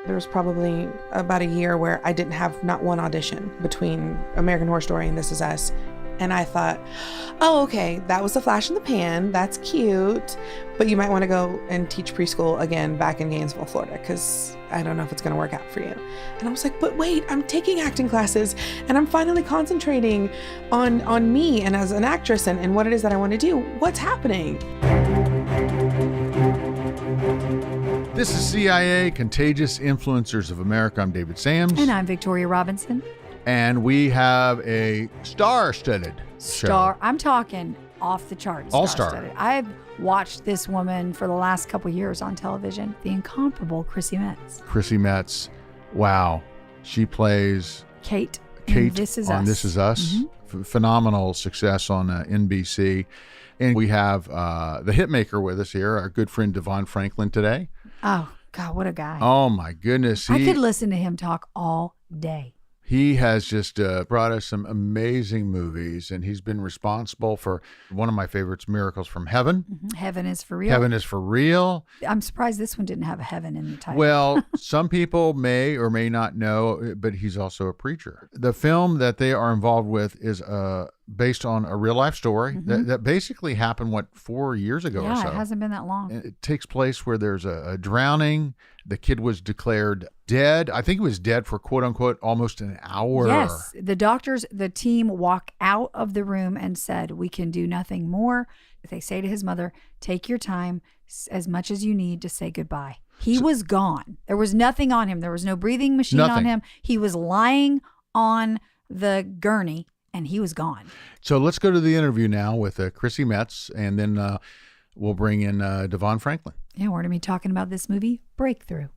There was probably about a year where I didn't have not one audition between American Horror Story and This Is Us. And I thought, oh, okay, that was a flash in the pan. That's cute. But you might want to go and teach preschool again back in Gainesville, Florida, because I don't know if it's going to work out for you. And I was like, but wait, I'm taking acting classes and I'm finally concentrating on me and as an actress and what it is that I want to do. What's happening? This is CIA, Contagious Influencers of America. I'm David Sams. And I'm Victoria Robinson. And we have a star-studded show. I'm talking off the charts. All-star. I've watched this woman for the last couple years on television, the incomparable Chrissy Metz. Chrissy Metz. Wow. She plays Kate This Is Us. This Is Us. Mm-hmm. Phenomenal success on NBC. And we have the hitmaker with us here, our good friend DeVon Franklin today. Oh, God, what a guy. Oh, my goodness. I could listen to him talk all day. He has just brought us some amazing movies, and he's been responsible for one of my favorites, Miracles from Heaven. Mm-hmm. Heaven is for Real. Heaven is for Real. I'm surprised this one didn't have a heaven in the title. Well, some people may or may not know, but he's also a preacher. The film that they are involved with is based on a real life story that basically happened, 4 years ago or so? Yeah, it hasn't been that long. It takes place where there's a drowning. The kid was declared dead. I think he was dead for quote unquote almost an hour. Yes. The team walk out of the room and said, we can do nothing more. They say to his mother, take your time as much as you need to say goodbye. He was gone. There was nothing on him. There was no breathing machine on him. He was lying on the gurney and he was gone. So let's go to the interview now with Chrissy Metz, and then we'll bring in DeVon Franklin. Yeah, we're going to be talking about this movie, Breakthrough.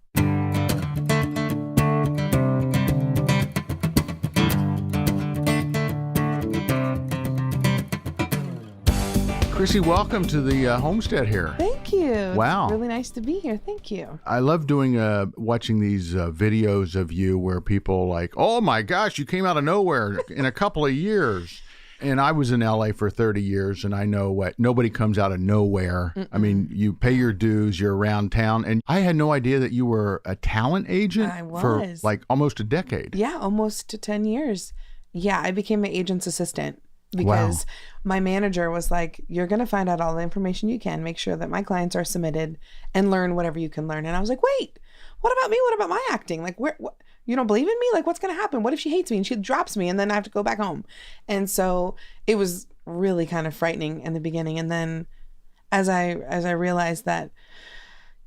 Chrissy, welcome to the homestead here. Thank you. Wow. It's really nice to be here. Thank you. I love watching these videos of you where people like, oh my gosh, you came out of nowhere in a couple of years. And I was in LA for 30 years, and I know nobody comes out of nowhere. Mm-mm. I mean, you pay your dues, you're around town. And I had no idea that you were a talent agent for like almost a decade. Yeah, almost 10 years. Yeah, I became my agent's assistant because my manager was like, you're going to find out all the information you can, make sure that my clients are submitted, and learn whatever you can learn. And I was like, wait, what about me? What about my acting? Like, what? You don't believe in me? Like, what's going to happen? What if she hates me and she drops me and then I have to go back home? And so it was really kind of frightening in the beginning. And then as I realized that,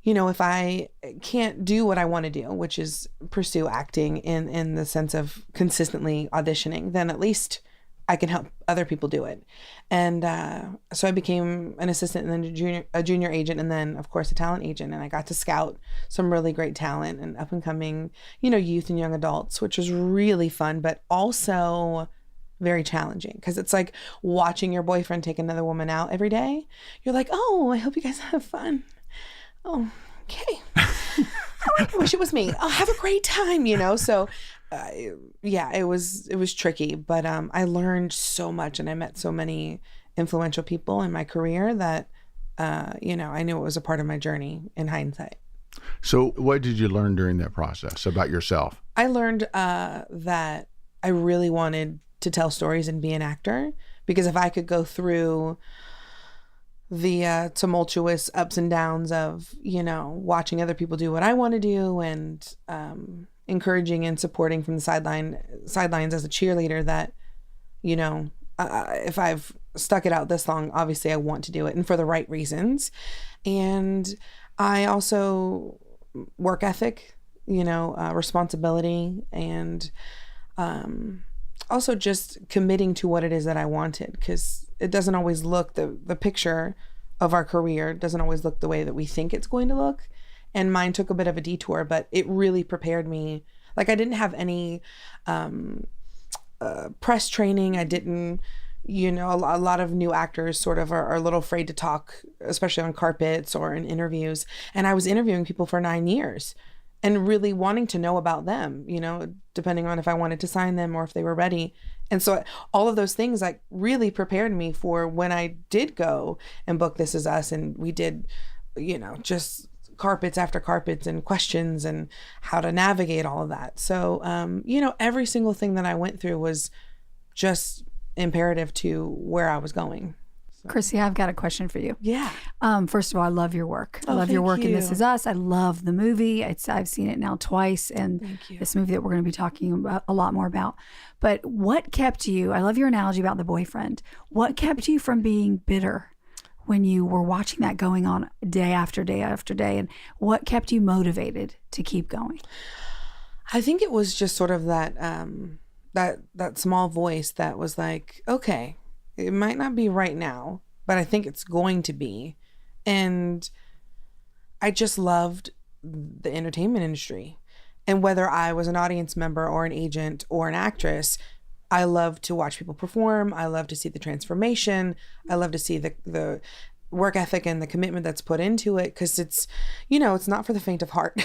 you know, if I can't do what I want to do, which is pursue acting in the sense of consistently auditioning, then at least I can help other people do it. And so I became an assistant and then a junior agent, and then of course a talent agent. And I got to scout some really great talent and up and coming, you know, youth and young adults, which was really fun, but also very challenging because it's like watching your boyfriend take another woman out every day. You're like, oh, I hope you guys have fun. Oh, okay. I wish it was me. I'll have a great time, you know? So yeah, it was tricky, but I learned so much and I met so many influential people in my career that, you know, I knew it was a part of my journey in hindsight. So what did you learn during that process about yourself? I learned that I really wanted to tell stories and be an actor, because if I could go through the tumultuous ups and downs of, you know, watching other people do what I want to do and encouraging and supporting from the sidelines as a cheerleader, that, you know, if I've stuck it out this long, obviously I want to do it and for the right reasons. And I also work ethic, you know, responsibility, and also just committing to what it is that I wanted, because it doesn't always look, the picture of our career doesn't always look the way that we think it's going to look. And mine took a bit of a detour, but it really prepared me. Like, I didn't have any press training. I didn't, you know, a lot of new actors sort of are a little afraid to talk, especially on carpets or in interviews. And I was interviewing people for 9 years and really wanting to know about them, you know, depending on if I wanted to sign them or if they were ready. And so all of those things like really prepared me for when I did go and book This Is Us, and we did, you know, just carpets after carpets and questions and how to navigate all of that. So, every single thing that I went through was just imperative to where I was going. So. Chrissy, I've got a question for you. Yeah. First of all, I love your work. I Oh, love your thank work in you. This Is Us. I love the movie. I've seen it now twice, and Thank you. this movie that we're going to be talking about a lot more about. But what kept you, I love your analogy about the boyfriend. What kept you from being bitter when you were watching that going on day after day after day? And what kept you motivated to keep going? I think it was just sort of that that small voice that was like, okay, it might not be right now, but I think it's going to be. And I just loved the entertainment industry. And whether I was an audience member or an agent or an actress, I love to watch people perform. I love to see the transformation. I love to see the work ethic and the commitment that's put into it, because it's, it's not for the faint of heart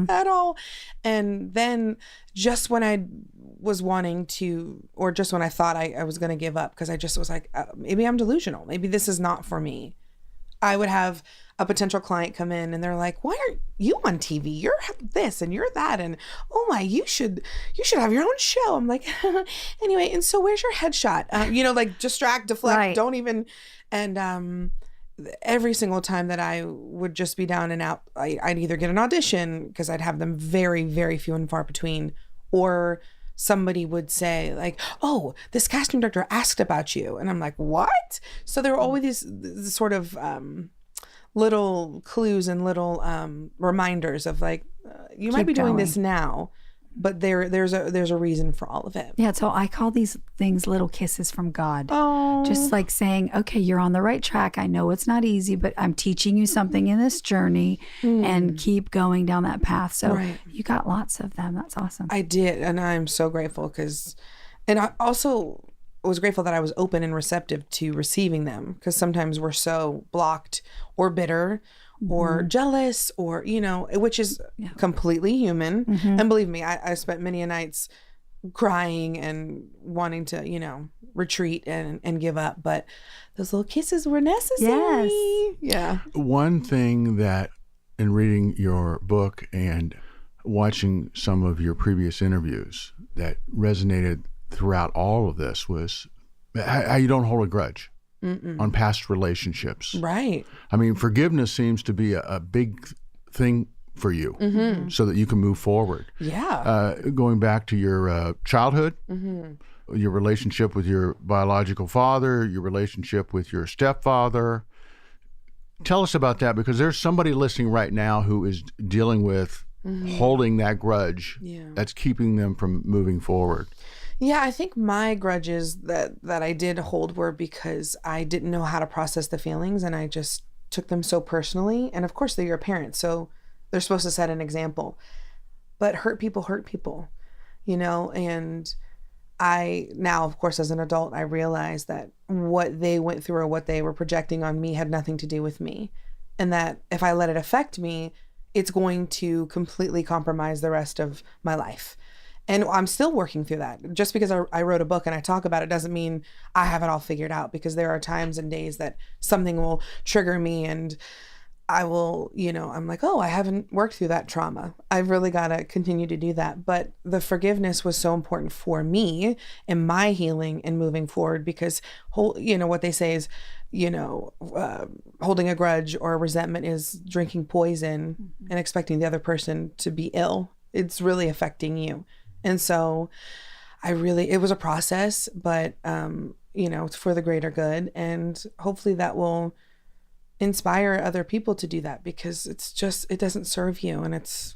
at all. And then just when I was wanting to, or just when I thought I was going to give up, because I just was like, maybe I'm delusional. Maybe this is not for me. I would have a potential client come in and they're like, why aren't you on TV? You're this and you're that. And oh my, you should have your own show. I'm like, anyway. And so where's your headshot? Like distract, deflect, Right. don't even. And, every single time that I would just be down and out, I'd either get an audition, because I'd have them very, very few and far between, or somebody would say like, oh, this casting director asked about you. And I'm like, what? So there were always these sort of little clues and little reminders of like, you might Keep be doing going. this now, but there's a reason for all of it. Yeah, so I call these things little kisses from God. Oh, Just like saying, okay, you're on the right track. I know it's not easy, but I'm teaching you something in this journey, and keep going down that path. So Right. you got lots of them. That's awesome. I did, and I'm so grateful and I also was grateful that I was open and receptive to receiving them, because sometimes we're so blocked or bitter or jealous or, which is completely human. And believe me, I spent many a nights crying and wanting to, retreat and give up. But those little kisses were necessary. Yes. Yeah. One thing that, in reading your book and watching some of your previous interviews, that resonated throughout all of this was how you don't hold a grudge on past relationships. Right. I mean, forgiveness seems to be a big thing for you, so that you can move forward. Yeah. Going back to your childhood, your relationship with your biological father, your relationship with your stepfather. Tell us about that, because there's somebody listening right now who is dealing with holding that grudge that's keeping them from moving forward. Yeah, I think my grudges that I did hold were because I didn't know how to process the feelings, and I just took them so personally. And of course, they're your parents, so they're supposed to set an example. But hurt people, and I now, of course, as an adult, I realize that what they went through or what they were projecting on me had nothing to do with me. And that if I let it affect me, it's going to completely compromise the rest of my life. And I'm still working through that. Just because I wrote a book and I talk about it doesn't mean I have it all figured out, because there are times and days that something will trigger me and I will, I'm like, oh, I haven't worked through that trauma. I've really got to continue to do that. But the forgiveness was so important for me and my healing and moving forward, because, what they say is, holding a grudge or a resentment is drinking poison and expecting the other person to be ill. It's really affecting you. And so it was a process, but, it's for the greater good. And hopefully that will inspire other people to do that, because it doesn't serve you, and it's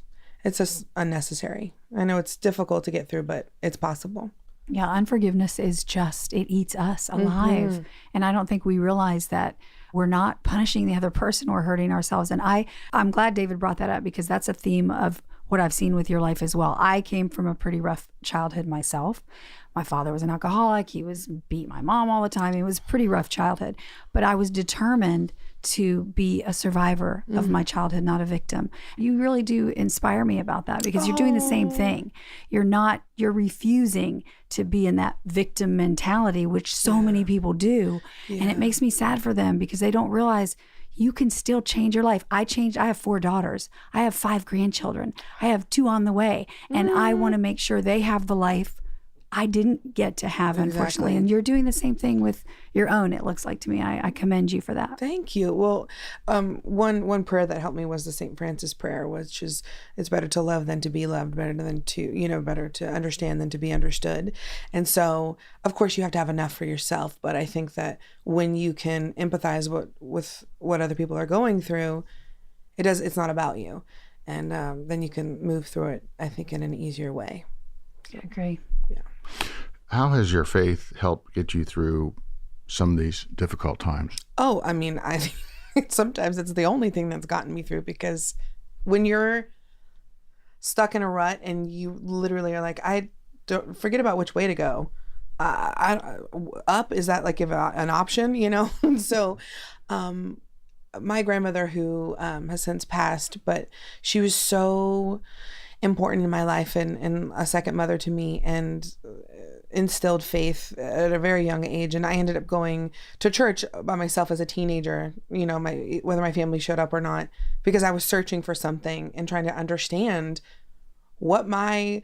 just unnecessary. I know it's difficult to get through, but it's possible. Yeah, unforgiveness is it eats us alive. And I don't think we realize that we're not punishing the other person, we're hurting ourselves. And I'm glad David brought that up, because that's a theme of what I've seen with your life as well. I came from a pretty rough childhood myself. My father was an alcoholic. He beat my mom all the time. It was a pretty rough childhood. But I was determined to be a survivor of my childhood, not a victim. You really do inspire me about that, because you're doing the same thing. You're refusing to be in that victim mentality, which so many people do. And it makes me sad for them, because they don't realize you can still change your life. I have 4 daughters. I have 5 grandchildren. I have 2 on the way. And I want to make sure they have the life I didn't get to have, unfortunately. And you're doing the same thing with your own, it looks like to me. I commend you for that. Thank you. Well, one prayer that helped me was the St. Francis prayer, which is, it's better to love than to be loved, better to understand than to be understood. And so, of course, you have to have enough for yourself. But I think that when you can empathize with what other people are going through, it's not about you. And then you can move through it, I think, in an easier way. I agree. Yeah. How has your faith helped get you through some of these difficult times? Oh, I mean, I think sometimes it's the only thing that's gotten me through, because when you're stuck in a rut and you literally are like, I don't forget about which way to go. Up, is that like an option, you know? So, my grandmother, who has since passed, but she was so important in my life and a second mother to me, and instilled faith at a very young age. And I ended up going to church by myself as a teenager, you know, whether my family showed up or not, because I was searching for something and trying to understand what my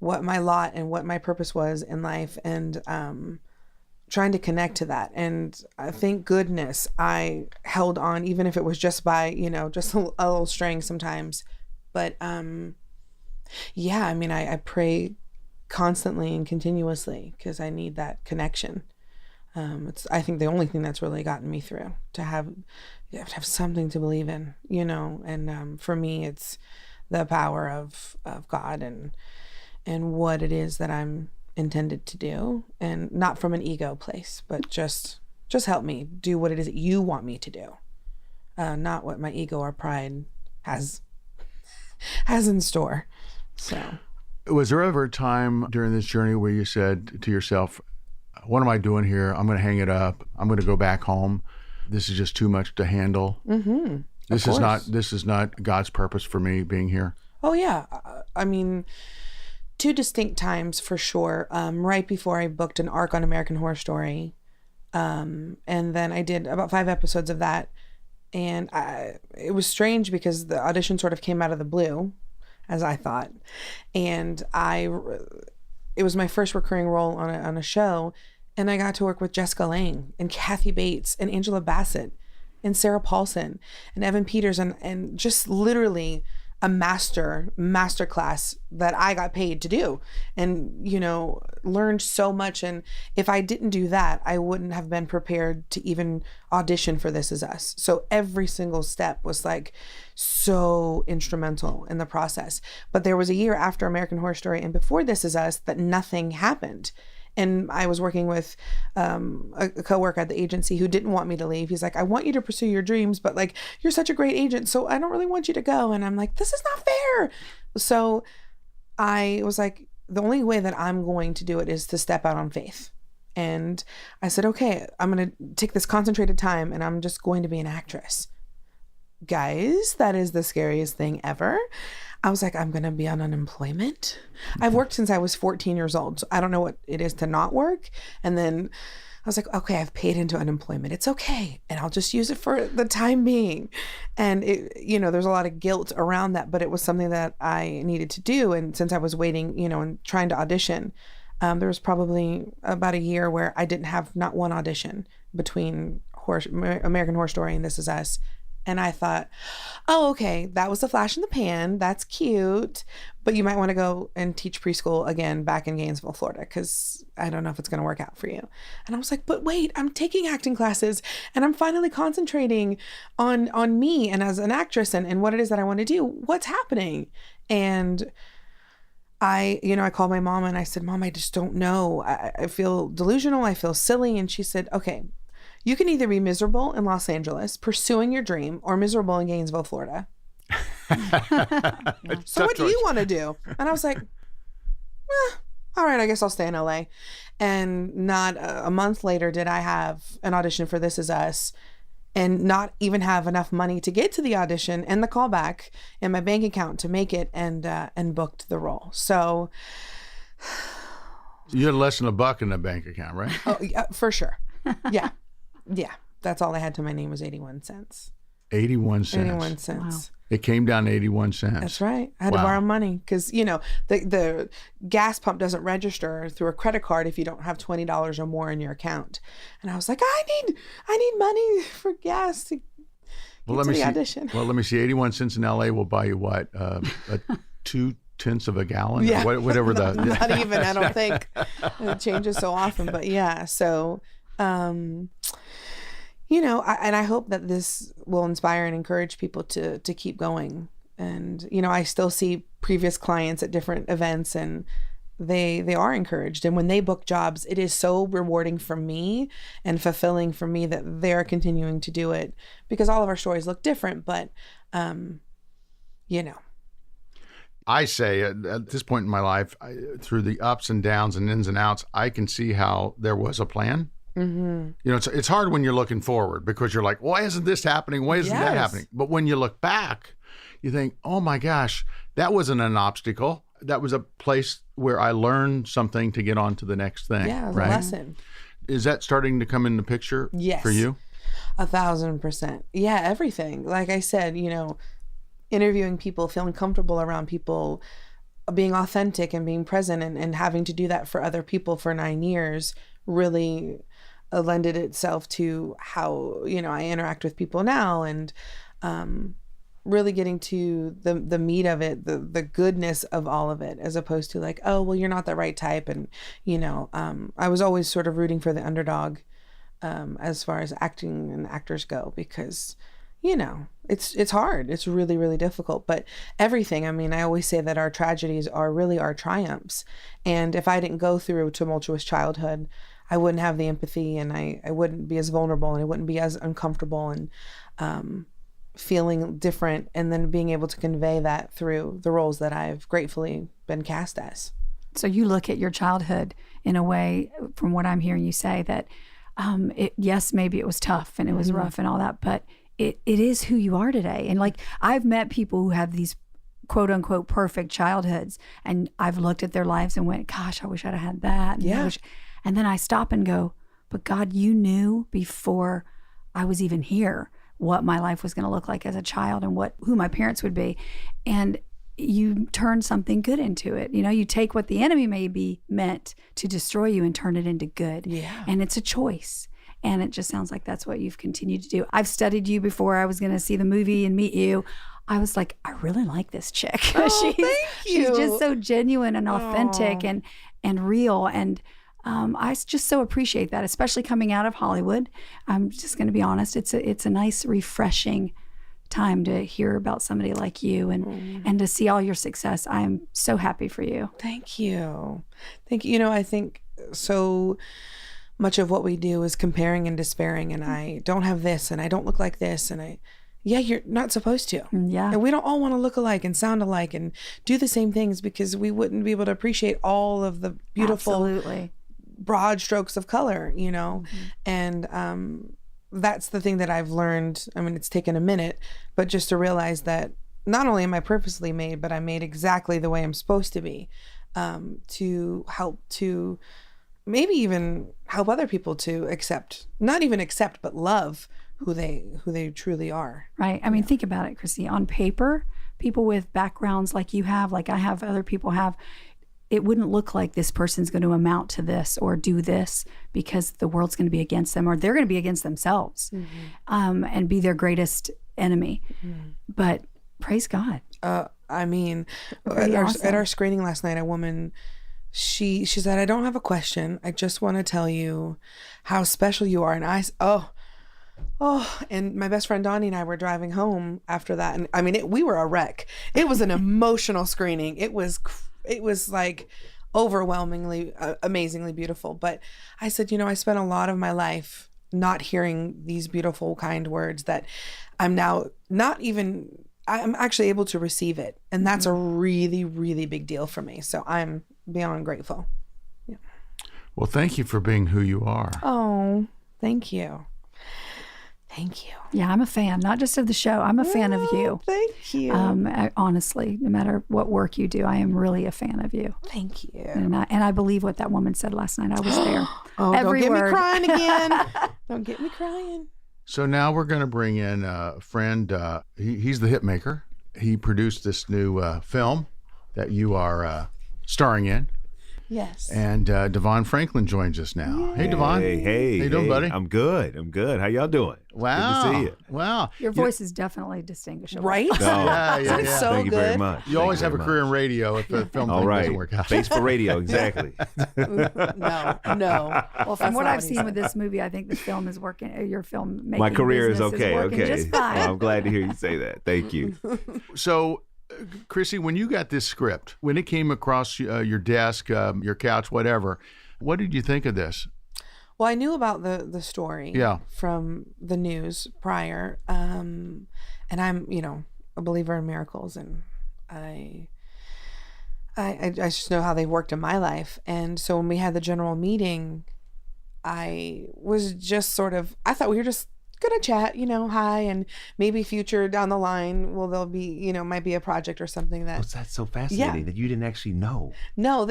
lot and what my purpose was in life, and trying to connect to that. And thank goodness I held on, even if it was just by, you know, just a little string sometimes. But yeah, I mean, I pray constantly and continuously because I need that connection. It's, I think, the only thing that's really gotten me through, you have to have something to believe in, you know. And for me, it's the power of God and what it is that I'm intended to do, and not from an ego place, but just help me do what it is that you want me to do, not what my ego or pride has in store. So, was there ever a time during this journey where you said to yourself, what am I doing here? I'm going to hang it up. I'm going to go back home. This is just too much to handle. Mm-hmm. This is not God's purpose for me being here. Oh yeah. I mean, 2 distinct times for sure. Right before I booked an arc on American Horror Story. And then I did about 5 episodes of that. And it was strange because the audition sort of came out of the blue, as I thought. And it was my first recurring role on a show. And I got to work with Jessica Lange and Kathy Bates and Angela Bassett and Sarah Paulson and Evan Peters, and just literally a master class that I got paid to do, and, you know, learned so much. And if I didn't do that, I wouldn't have been prepared to even audition for This Is Us. So every single step was like so instrumental in the process. But there was a year after American Horror Story and before This Is Us that nothing happened. And I was working with a coworker at the agency who didn't want me to leave. He's like, I want you to pursue your dreams, but like, you're such a great agent, so I don't really want you to go. And I'm like, this is not fair. So I was like, the only way that I'm going to do it is to step out on faith. And I said, okay, I'm going to take this concentrated time and I'm just going to be an actress. Guys, that is the scariest thing ever. I was like, I'm going to be on unemployment. I've worked since I was 14 years old, so I don't know what it is to not work. And then I was like, okay, I've paid into unemployment. It's okay. And I'll just use it for the time being. And it, you know, there's a lot of guilt around that, but it was something that I needed to do. And since I was waiting, you know, and trying to audition, there was probably about a year where I didn't have not one audition between American Horror Story and This Is Us. And I thought, oh, okay, that was a flash in the pan. That's cute. But you might want to go and teach preschool again back in Gainesville, Florida, because I don't know if it's going to work out for you. And I was like, but wait, I'm taking acting classes and I'm finally concentrating on me and as an actress and what it is that I want to do. What's happening? And I called my mom and I said, Mom, I just don't know. I feel delusional. I feel silly. And she said, okay, you can either be miserable in Los Angeles pursuing your dream or miserable in Gainesville, Florida. So what do you want to do? And I was like, all right, I guess I'll stay in LA. And not a month later did I have an audition for This Is Us, and not even have enough money to get to the audition and the callback in my bank account to make it, and booked the role. So you had less than $1 in the bank account, right? Oh, yeah, for sure. Yeah. Yeah, that's all I had to my name was 81 cents. 81 cents. 81 cents. Wow. It came down to 81 cents. That's right. I had to borrow money because, the gas pump doesn't register through a credit card if you don't have $20 or more in your account. And I was like, I need money for gas to get to the audition. Well, let me see. 81 cents in LA will buy you what? 2/10 of a gallon? Yeah. Or whatever not even, I don't think. It changes so often. But yeah, so... and I hope that this will inspire and encourage people to keep going. And, I still see previous clients at different events and they are encouraged. And when they book jobs, it is so rewarding for me and fulfilling for me that they're continuing to do it because all of our stories look different, but, I say at this point in my life, through the ups and downs and ins and outs, I can see how there was a plan. Mm-hmm. It's hard when you're looking forward because you're like, why isn't this happening? Why isn't that happening? But when you look back, you think, oh my gosh, that wasn't an obstacle. That was a place where I learned something to get on to the next thing. Yeah, it was right? a lesson. Is that starting to come in the picture for you? 1,000%. Yeah, everything. Like I said, interviewing people, feeling comfortable around people, being authentic and being present and having to do that for other people for 9 years really lended itself to how, I interact with people now and really getting to the meat of it, the goodness of all of it, as opposed to like, oh, well, you're not the right type. And, I was always sort of rooting for the underdog as far as acting and actors go, because, it's hard. It's really, really difficult. But everything, I always say that our tragedies are really our triumphs. And if I didn't go through a tumultuous childhood, I wouldn't have the empathy and I wouldn't be as vulnerable and I wouldn't be as uncomfortable and feeling different, and then being able to convey that through the roles that I've gratefully been cast as. So you look at your childhood in a way, from what I'm hearing you say, that yes, maybe it was tough and it was rough and all that, but it is who you are today. And like, I've met people who have these quote unquote perfect childhoods, and I've looked at their lives and went, gosh, I wish I'd have had that. And and then I stop and go, but God, you knew before I was even here what my life was going to look like as a child and who my parents would be. And you turn something good into it. You take what the enemy may be meant to destroy you and turn it into good. Yeah. And it's a choice. And it just sounds like that's what you've continued to do. I've studied you before I was going to see the movie and meet you. I was like, I really like this chick. Oh, thank you. She's just so genuine and authentic and real. And I just so appreciate that, especially coming out of Hollywood. I'm just going to be honest. It's a nice, refreshing time to hear about somebody like you and to see all your success. I am so happy for you. Thank you. I think so much of what we do is comparing and despairing, and I don't have this and I don't look like this, and you're not supposed to. Yeah. And we don't all want to look alike and sound alike and do the same things, because we wouldn't be able to appreciate all of the beautiful broad strokes of color, and that's the thing that I've learned. It's taken a minute, but just to realize that not only am I purposely made, but I'm made exactly the way I'm supposed to be, to help to maybe even help other people to not even accept, but love who they truly are. Right. Think about it, Chrissy. On paper, people with backgrounds like you have, like I have, other people have, it wouldn't look like this person's going to amount to this or do this, because the world's going to be against them, or they're going to be against themselves, and be their greatest enemy. But praise God. At our screening last night, a woman, she said, I don't have a question. I just want to tell you how special you are. And and my best friend Donnie and I were driving home after that. And we were a wreck. It was an emotional screening. It was like overwhelmingly, amazingly beautiful. But I said, I spent a lot of my life not hearing these beautiful, kind words that I'm now I'm actually able to receive it. And that's a really, really big deal for me. So I'm beyond grateful. Yeah. Well, thank you for being who you are. Oh, thank you. Thank you. Yeah, I'm a fan, not just of the show. I'm a fan of you. Thank you. Honestly, no matter what work you do, I am really a fan of you. Thank you. And I believe what that woman said last night. I was there. Every don't get me crying again. Don't get me crying. So now we're going to bring in a friend. He's the hit maker. He produced this new film that you are starring in. Yes. And DeVon Franklin joins us now. Hey, DeVon. Hey. How you doing, buddy? I'm good. How y'all doing? Wow. Good to see you. Wow. Your voice is definitely distinguishable. Right? Yeah. It's so Thank you good. very much. You always have a career in radio if the film All thing right. doesn't work out. Face for radio, exactly. No. Well, from That's what not I've he seen said. with this movie, I think the film is working. Your film making My career is business okay. working Okay. just fine. Well, I'm glad to hear you say that. Thank you. So, Chrissy, when you got this script, when it came across your desk, your couch, whatever, what did you think of this? Well, I knew about the story from the news prior. And I'm, a believer in miracles, and I just know how they worked in my life. And so when we had the general meeting, I was just I thought we were just gonna chat, hi, and maybe future down the line, there'll be, might be a project or something that. That's so fascinating that you didn't actually know. No,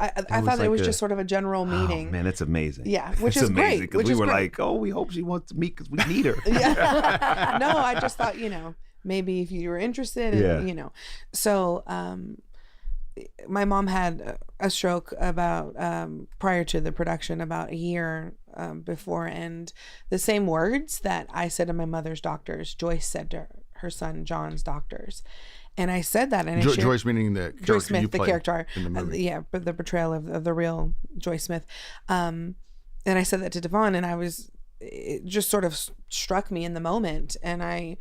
I thought it was just sort of a general meeting. Oh, man, that's amazing. Yeah, which It's is amazing, great. because Which we is were great. like, we hope she wants to meet because we need her. Yeah. No, I just thought, maybe if you were interested, and, So, my mom had a stroke about prior to the production, about a year before, and the same words that I said to my mother's doctors, Joyce said to her son John's doctors. And I said that, and Joyce meaning the character Joyce Smith, you the played character, in the movie. but the portrayal of the real Joyce Smith. And I said that to DeVon, and it just sort of struck me in the moment, and I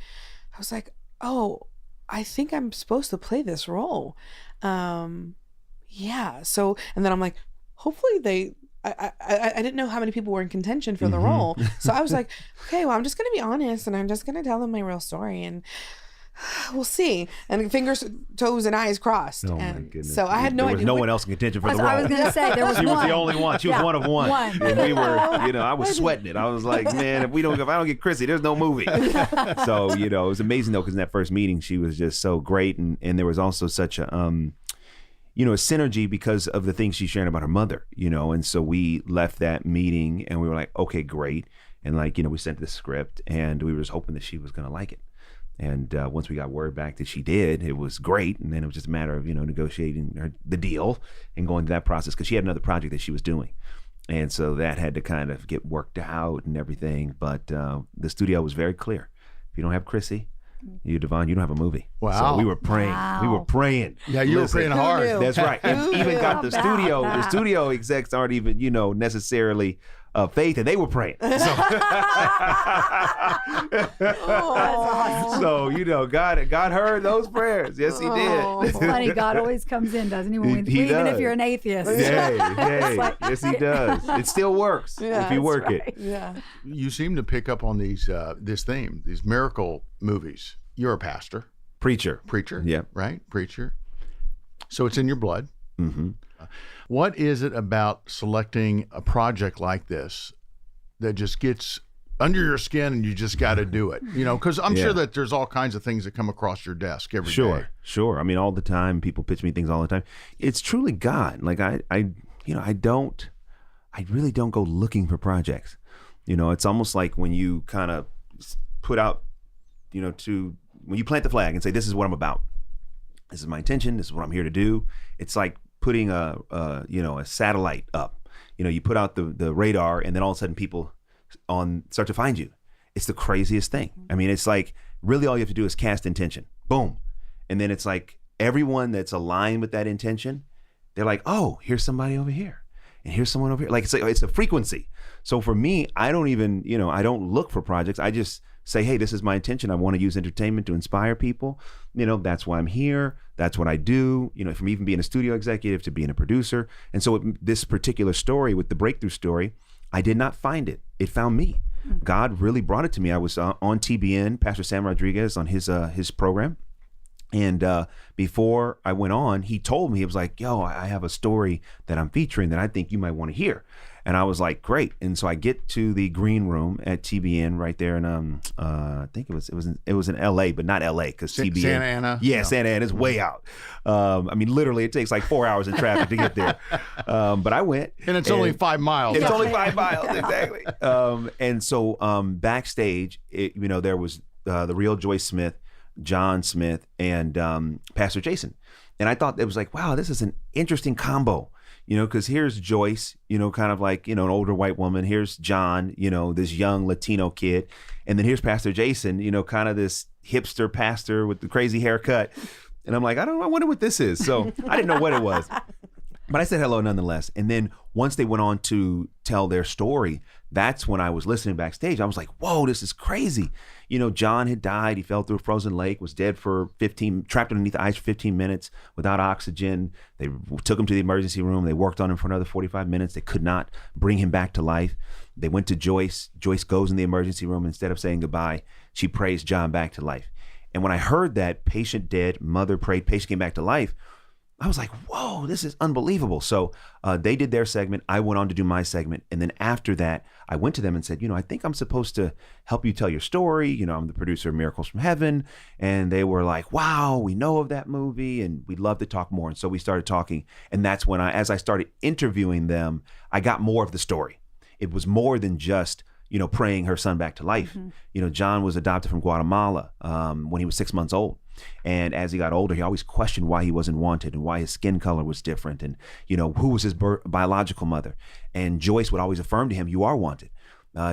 was like, oh, I think I'm supposed to play this role. Yeah. So, and then I'm like, hopefully I didn't know how many people were in contention for the role. So I was like, okay, well, I'm just going to be honest, and I'm just going to tell them my real story, and we'll see. And fingers, toes, and eyes crossed. Oh, and my goodness. So I had no There idea. was no one else in contention for the role. I was going to say, there was She one. was the only one. She was one of one. And we were, I was sweating it. I was like, man, if I don't get Chrissy, there's no movie. So, it was amazing though, because in that first meeting, she was just so great. And there was also such a, a synergy because of the things she's sharing about her mother, and so we left that meeting and we were like, okay, great. And we sent the script and we were just hoping that she was going to like it. And once we got word back that she did, it was great. And then it was just a matter of, negotiating the deal and going through that process, because she had another project that she was doing. And so that had to kind of get worked out and everything. But the studio was very clear. If you don't have Chrissy, DeVon, you don't have a movie. Wow. So we were praying. Wow. We were praying. Yeah, you were praying hard. knew? That's right. And even got the studio. The studio execs aren't even, necessarily faith, and they were praying. So, God heard those prayers. Yes, He did. It's funny, God always comes in, doesn't He? He Even does. if you're an atheist. Hey, like- yes, He does. It still works if you work it. Yeah. You seem to pick up on this theme, these miracle movies. You're a pastor, Preacher. Yeah. right? Preacher. So it's in your blood. Mm-hmm. What is it about selecting a project like this that just gets under your skin and you just got to do it? Because I'm sure that there's all kinds of things that come across your desk every day. Sure. I mean, all the time, people pitch me things all the time. It's truly God. Like I really don't go looking for projects. It's almost like when you kind of put out, when you plant the flag and say, this is what I'm about. This is my intention. This is what I'm here to do. It's like putting a satellite up. You put out the radar, and then all of a sudden people start to find you. It's the craziest thing. I mean, it's like really all you have to do is cast intention. Boom. And then it's like everyone that's aligned with that intention, they're like, oh, here's somebody over here. And here's someone over here. Like it's a frequency. So for me, I don't even, I don't look for projects. I just say, hey, this is my intention. I want to use entertainment to inspire people. That's why I'm here. That's what I do. From even being a studio executive to being a producer. And so this particular story with the breakthrough story, I did not find it. It found me. God really brought it to me. I was on TBN, Pastor Sam Rodriguez on his program. And before I went on, he told me, he was like, yo, I have a story that I'm featuring that I think you might want to hear. And I was like, great. And so I get to the green room at TBN right there in I think it was in LA, but not LA because TBN. Santa Ana? Yeah, No. Santa Ana is way out. I mean, literally it takes like 4 hours in traffic to get there. But I went. And it's only 5 miles. It's only 5 miles, exactly. And so backstage, there was the real Joyce Smith, John Smith, and Pastor Jason. And I thought it was like, wow, this is an interesting combo, because here's Joyce, kind of like, an older white woman. Here's John, this young Latino kid. And then here's Pastor Jason, kind of this hipster pastor with the crazy haircut. And I'm like, I wonder what this is. So I didn't know what it was. But I said hello nonetheless. And then once they went on to tell their story, that's when I was listening backstage. I was like, whoa, this is crazy. John had died. He fell through a frozen lake, was dead trapped underneath the ice for 15 minutes without oxygen. They took him to the emergency room. They worked on him for another 45 minutes. They could not bring him back to life. They went to Joyce. Joyce goes in the emergency room. Instead of saying goodbye, she prays John back to life. And when I heard that, patient dead, mother prayed, patient came back to life, I was like, whoa, this is unbelievable. So they did their segment. I went on to do my segment. And then after that, I went to them and said, I think I'm supposed to help you tell your story. I'm the producer of Miracles from Heaven. And they were like, wow, we know of that movie and we'd love to talk more. And so we started talking. And that's when as I started interviewing them, I got more of the story. It was more than just, praying her son back to life. Mm-hmm. John was adopted from Guatemala when he was 6 months old. And as he got older, he always questioned why he wasn't wanted and why his skin color was different and, who was his biological mother. And Joyce would always affirm to him, you are wanted.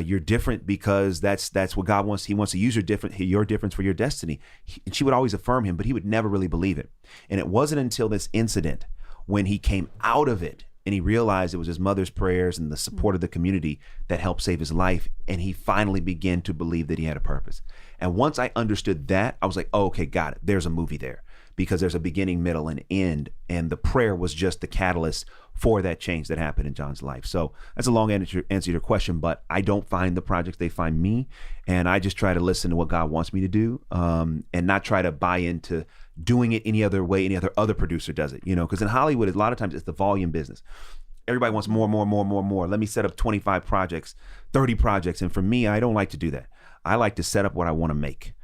You're different because that's what God wants. He wants to use your difference for your destiny. And she would always affirm him, but he would never really believe it. And it wasn't until this incident when he came out of it and he realized it was his mother's prayers and the support of the community that helped save his life. And he finally began to believe that he had a purpose. And once I understood that, I was like, oh, okay, got it. There's a movie there because there's a beginning, middle, and end. And the prayer was just the catalyst for that change that happened in John's life. So that's a long answer to your question, but I don't find the projects, they find me. And I just try to listen to what God wants me to do and not try to buy into doing it any other way, any other producer does it, because in Hollywood, a lot of times it's the volume business. Everybody wants more. Let me set up 25 projects, 30 projects. And for me, I don't like to do that. I like to set up what I want to make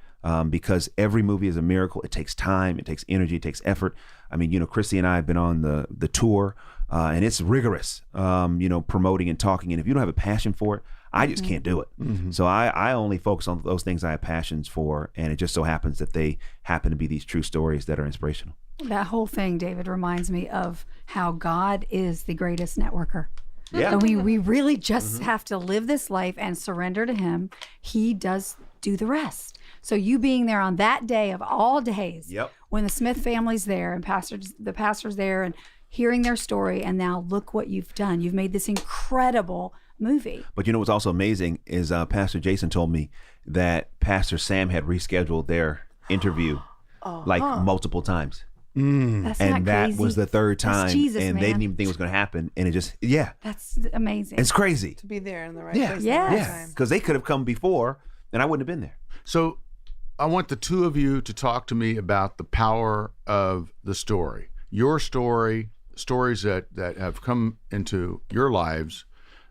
because every movie is a miracle. It takes time, it takes energy, it takes effort. I mean, Chrissy and I have been on the tour and it's rigorous, promoting and talking. And if you don't have a passion for it, I just can't do it. Mm-hmm. So I only focus on those things I have passions for. And it just so happens that they happen to be these true stories that are inspirational. That whole thing, David, reminds me of how God is the greatest networker. Yeah. And we really just have to live this life and surrender to him. He does do the rest. So you being there on that day of all days, yep, when the Smith family's there and the pastor's there and hearing their story, and now look what you've done. You've made this incredible movie. But what's also amazing is Pastor Jason told me that Pastor Sam had rescheduled their interview multiple times. That's and not that crazy. was the third time, Jesus, and man. they didn't even think it was going to happen, and it just that's amazing. it's crazy To be there in the right place at the Yes. right yeah, time. because they could have come before, and I wouldn't have been there. So I want the two of you to talk to me about the power of the story. Your story, stories that have come into your lives.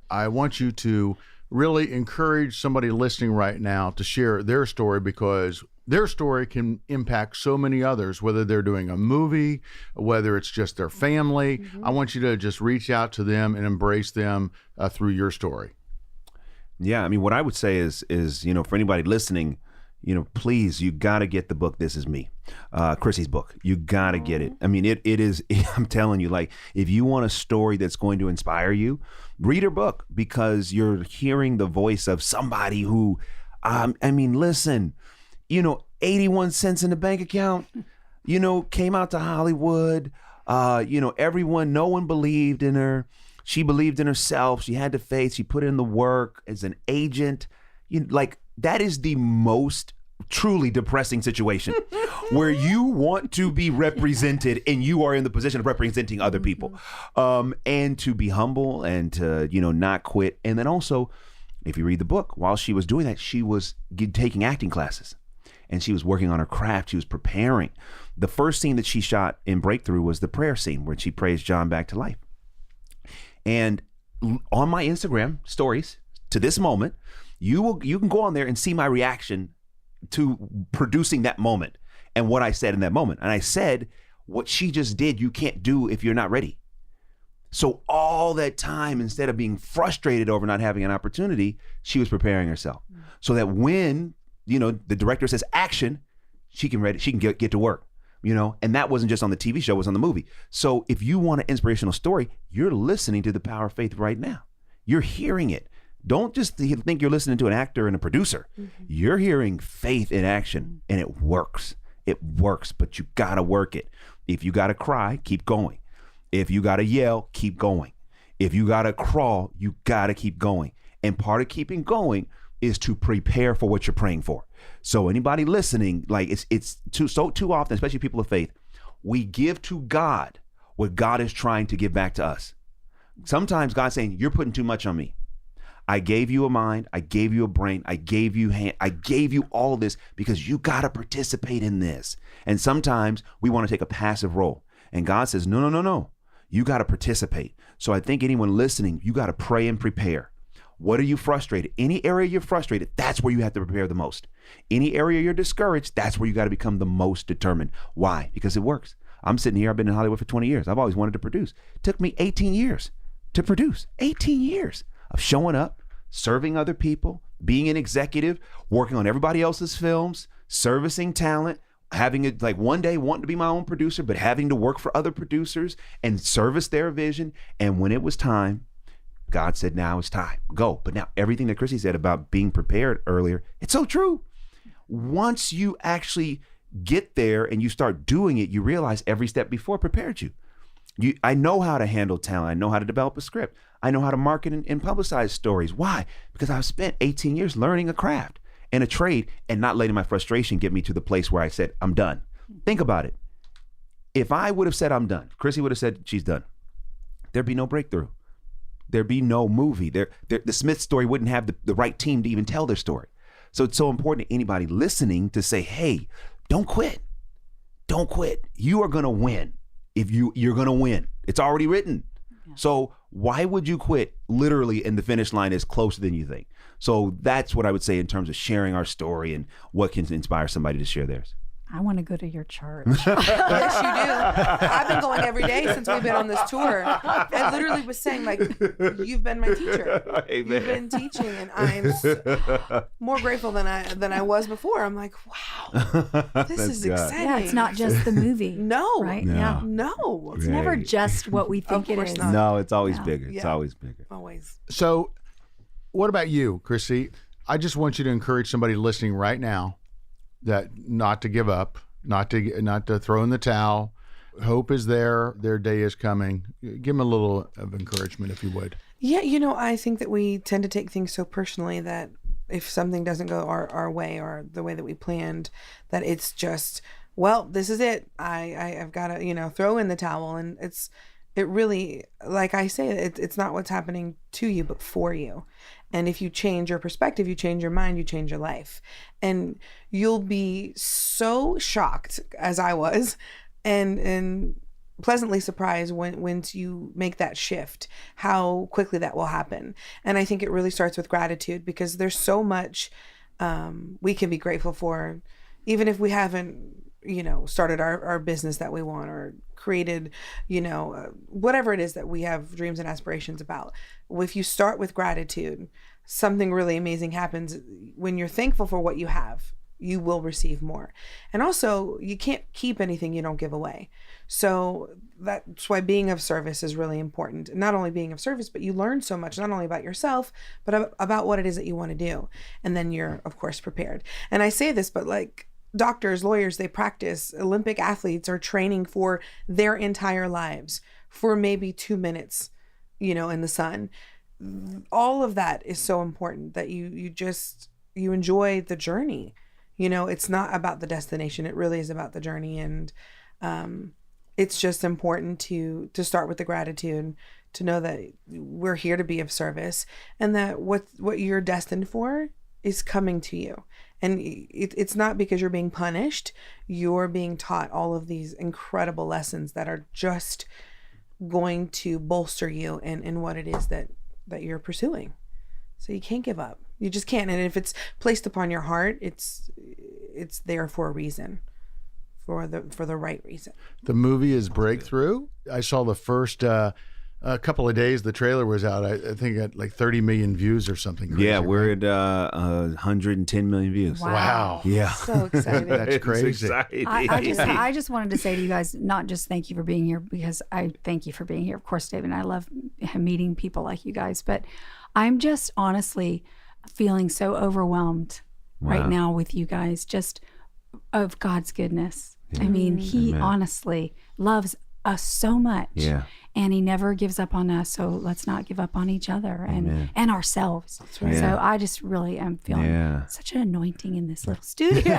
I want you to really encourage somebody listening right now to share their story because their story can impact so many others, whether they're doing a movie, whether it's just their family. Mm-hmm. I want you to just reach out to them and embrace them through your story. Yeah, I mean, what I would say is for anybody listening, please, you got to get the book, This Is Me, Chrissy's book. You got to get it. I mean, it is, I'm telling you, like, if you want a story that's going to inspire you, read her book because you're hearing the voice of somebody who, listen, 81 cents in the bank account, came out to Hollywood, everyone, no one believed in her. She believed in herself. She had the faith. She put in the work as an agent. That is the most truly depressing situation where you want to be represented and you are in the position of representing other people. And to be humble and to, not quit. And then also, if you read the book, while she was doing that, she was taking acting classes and she was working on her craft. She was preparing. The first scene that she shot in Breakthrough was the prayer scene where she prays John back to life. And on my Instagram stories to this moment, you can go on there and see my reaction to producing that moment and what I said in that moment. And I said, what she just did, you can't do if you're not ready. So all that time, instead of being frustrated over not having an opportunity, she was preparing herself so that when, the director says action, she can get to work, and that wasn't just on the TV show, it was on the movie. So if you want an inspirational story, you're listening to The Power of Faith right now. You're hearing it. Don't just think you're listening to an actor and a producer. You're hearing faith in action, and it works. It works, but you gotta work it. If you gotta cry, keep going. If you gotta yell, keep going. If you gotta crawl, you gotta keep going. And part of keeping going is to prepare for what you're praying for. So anybody listening, like it's too often, especially people of faith, we give to God what God is trying to give back to us. Sometimes God's saying, you're putting too much on me. I gave you a mind, I gave you a brain, I gave you hand, I gave you all of this because you got to participate in this. And sometimes we want to take a passive role. And God says, no. You got to participate. So I think anyone listening, you got to pray and prepare. What are you frustrated? Any area you're frustrated, that's where you have to prepare the most. Any area you're discouraged, that's where you got to become the most determined. Why? Because it works. I'm sitting here, I've been in Hollywood for 20 years. I've always wanted to produce. It took me 18 years to produce. 18 years of showing up, serving other people, being an executive, working on everybody else's films, servicing talent, having it like one day wanting to be my own producer, but having to work for other producers and service their vision. And when it was time, God said, now it's time, go. But now everything that Chrissy said about being prepared earlier, it's so true. Once you actually get there and you start doing it, you realize every step before prepared you. I know how to handle talent. I know how to develop a script. I know how to market and publicize stories. Why? Because I've spent 18 years learning a craft and a trade and not letting my frustration get me to the place where I said, I'm done. Think about it. If I would have said I'm done, Chrissy would have said she's done, there'd be no breakthrough. There'd be no movie. The Smith story wouldn't have the right team to even tell their story. So it's so important to anybody listening to say, hey, don't quit. Don't quit. You are going to win. You're going to win. It's already written. Yeah. So why would you quit literally and the finish line is closer than you think? So that's what I would say in terms of sharing our story and what can inspire somebody to share theirs. I want to go to your church. Yes, you do. I've been going every day since we've been on this tour. I literally was saying, like, you've been my teacher. Amen. You've been teaching, and I'm more grateful than I was before. I'm like, wow, this is exciting. Yeah, it's not just the movie. No. Right? No. Yeah. No. It's never just what we think it is. Not. No, it's always bigger. It's always bigger. Always. So what about you, Chrissy? I just want you to encourage somebody listening right now that not to give up, not to throw in the towel. Hope is there. Their day is coming. Give them a little of encouragement, if you would. Yeah, I think that we tend to take things so personally that if something doesn't go our way or the way that we planned, that it's just, well, this is it. I've got to, throw in the towel. And it really, like I say, it's not what's happening to you, but for you. And if you change your perspective, you change your mind, you change your life. And you'll be so shocked, as I was, and pleasantly surprised once you make that shift, how quickly that will happen. And I think it really starts with gratitude, because there's so much we can be grateful for, even if we haven't, started our business that we want or created, whatever it is that we have dreams and aspirations about. If you start with gratitude, something really amazing happens. When you're thankful for what you have, you will receive more. And also, you can't keep anything you don't give away. So that's why being of service is really important. Not only being of service, but you learn so much, not only about yourself, but about what it is that you want to do. And then you're, of course, prepared. And I say this, but like, doctors, lawyers, they practice. Olympic athletes are training for their entire lives for maybe 2 minutes, in the sun. All of that is so important that you enjoy the journey. It's not about the destination. It really is about the journey. And it's just important to start with the gratitude, to know that we're here to be of service, and that what you're destined for is coming to you. And it's not because you're being punished. You're being taught all of these incredible lessons that are just going to bolster you in what it is that you're pursuing. So you can't give up. You just can't. And if it's placed upon your heart, it's there for a reason, for the right reason. The movie is breakthrough. I saw the first a couple of days the trailer was out. I think it got like 30 million views or something crazy. Yeah, we're at 110 million views. Wow. Yeah. So excited. That's crazy. It's exciting. I just wanted to say to you guys, not just thank you for being here, because I thank you for being here. Of course, David and I love meeting people like you guys, but I'm just honestly feeling so overwhelmed right now with you guys, just of God's goodness. I mean, he honestly loves us so much. Yeah. And he never gives up on us, so let's not give up on each other and ourselves. That's right. So I just really am feeling such an anointing in this little studio.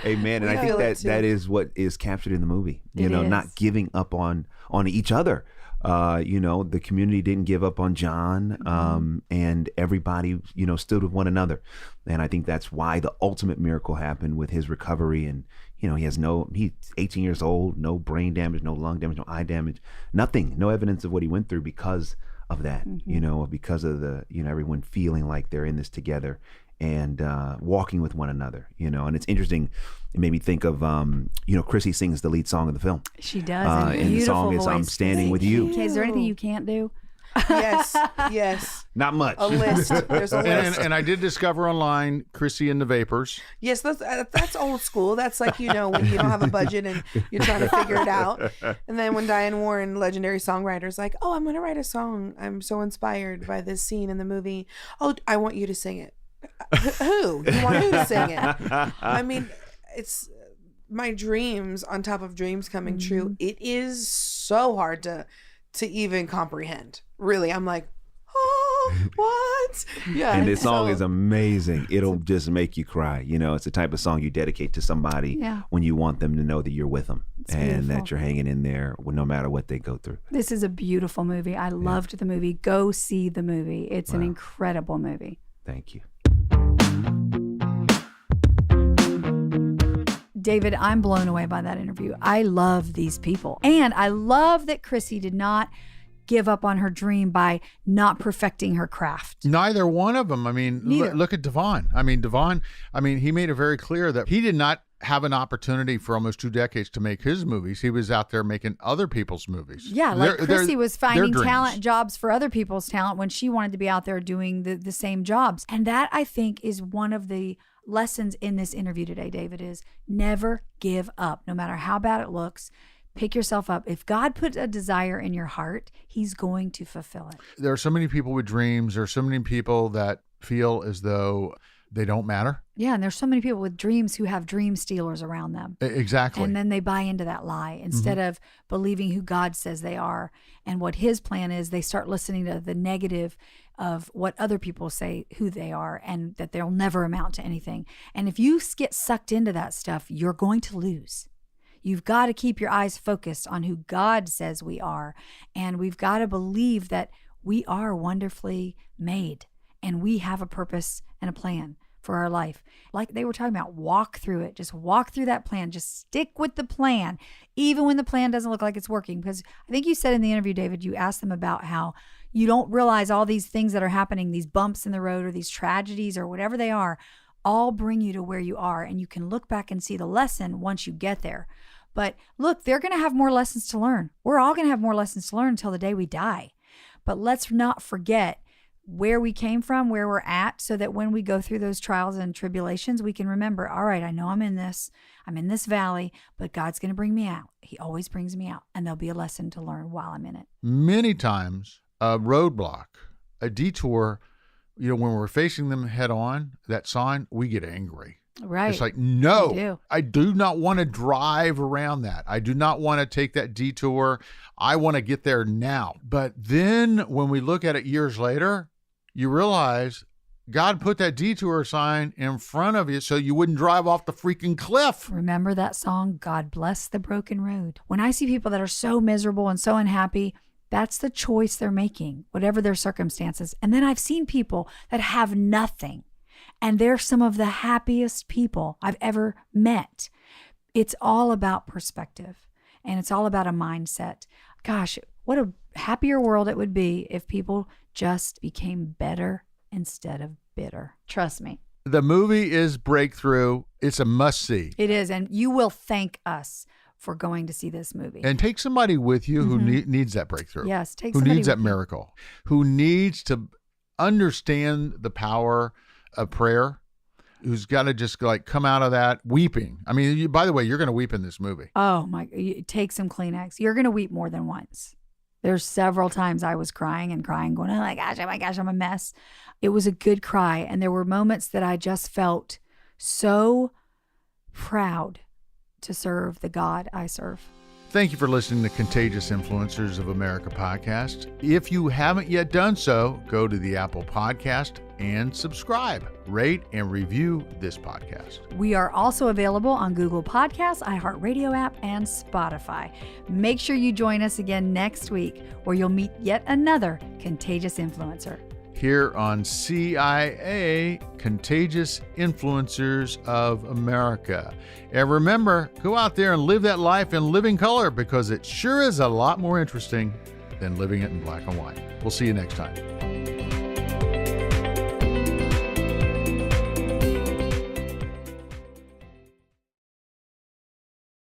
Amen. And I think that is what is captured in the movie. You know, not giving up on each other. You know, the community didn't give up on John, and everybody, you know, stood with one another. And I think that's why the ultimate miracle happened with his recovery. And, you know, he's 18 years old, no brain damage, no lung damage, no eye damage, nothing, no evidence of what he went through because of that, you know, because of the, you know, everyone feeling like they're in this together and walking with one another, you know. And it's interesting, it made me think of, you know, Chrissy sings the lead song of the film. She does. And the song is I'm Standing With You. Is there anything you can't do? Yes. Not much. A list. There's a list. And I did discover online Chrissy and the Vapors. Yes, that's old school. That's like, you know, when you don't have a budget and you're trying to figure it out. And then when Diane Warren, legendary songwriter, is like, oh, I'm going to write a song. I'm so inspired by this scene in the movie. Oh, I want you to sing it. Who? You want who to sing it? I mean, it's my dreams on top of dreams coming true. It is so hard to even comprehend. Really, I'm like, oh, what? Yeah. And this song is amazing. It'll just make you cry. You know, it's the type of song you dedicate to somebody when you want them to know that you're with them and that you're hanging in there no matter what they go through. This is a beautiful movie. I loved the movie. Go see the movie. It's an incredible movie. Thank you. David, I'm blown away by that interview. I love these people. And I love that Chrissy did not give up on her dream by not perfecting her craft. Neither one of them. I mean, look at DeVon. I mean, he made it very clear that he did not have an opportunity for almost 2 decades to make his movies. He was out there making other people's movies. Yeah, like Chrissy was finding talent jobs for other people's talent when she wanted to be out there doing the same jobs. And that, I think, is one of the lessons in this interview today, David, is never give up. No matter how bad it looks, pick yourself up. If God put a desire in your heart, he's going to fulfill it. There are so many people with dreams. There are so many people that feel as though they don't matter. Yeah, and there's so many people with dreams who have dream stealers around them. Exactly. And then they buy into that lie. Instead of believing who God says they are and what his plan is, they start listening to the negative of what other people say who they are and that they'll never amount to anything. And if you get sucked into that stuff, you're going to lose. You've got to keep your eyes focused on who God says we are. And we've got to believe that we are wonderfully made and we have a purpose and a plan for our life. Like they were talking about, walk through it. Just walk through that plan. Just stick with the plan, even when the plan doesn't look like it's working. Because I think you said in the interview, David, you asked them about how you don't realize all these things that are happening, these bumps in the road or these tragedies or whatever they are, all bring you to where you are. And you can look back and see the lesson once you get there. But look, they're going to have more lessons to learn. We're all going to have more lessons to learn until the day we die. But let's not forget where we came from, where we're at, so that when we go through those trials and tribulations, we can remember, all right, I know I'm in this valley, but God's going to bring me out. He always brings me out, and there'll be a lesson to learn while I'm in it. Many times, a roadblock, a detour, you know, when we're facing them head on, that sign, we get angry. Right. It's like, no, I do not want to drive around that. I do not want to take that detour. I want to get there now. But then when we look at it years later, you realize God put that detour sign in front of you so you wouldn't drive off the freaking cliff. Remember that song, God Bless the Broken Road? When I see people that are so miserable and so unhappy, that's the choice they're making, whatever their circumstances. And then I've seen people that have nothing. And they're some of the happiest people I've ever met. It's all about perspective, and it's all about a mindset. Gosh, what a happier world it would be if people just became better instead of bitter. Trust me. The movie is Breakthrough. It's a must-see. It is, and you will thank us for going to see this movie. And take somebody with you who needs that breakthrough. Yes, take who somebody needs that with you. miracle, who needs to understand the power of prayer, who's got to just like come out of that weeping. I mean, by the way, you're going to weep in this movie. Oh my, take some Kleenex. You're going to weep more than once. There's several times I was crying, going, oh my gosh, I'm a mess. It was a good cry. And there were moments that I just felt so proud to serve the God I serve. Thank you for listening to Contagious Influencers of America podcast. If you haven't yet done so, go to the Apple Podcast and subscribe, rate, and review this podcast. We are also available on Google Podcasts, iHeartRadio app, and Spotify. Make sure you join us again next week, where you'll meet yet another contagious influencer. Here on CIA, Contagious Influencers of America. And remember, go out there and live that life in living color, because it sure is a lot more interesting than living it in black and white. We'll see you next time.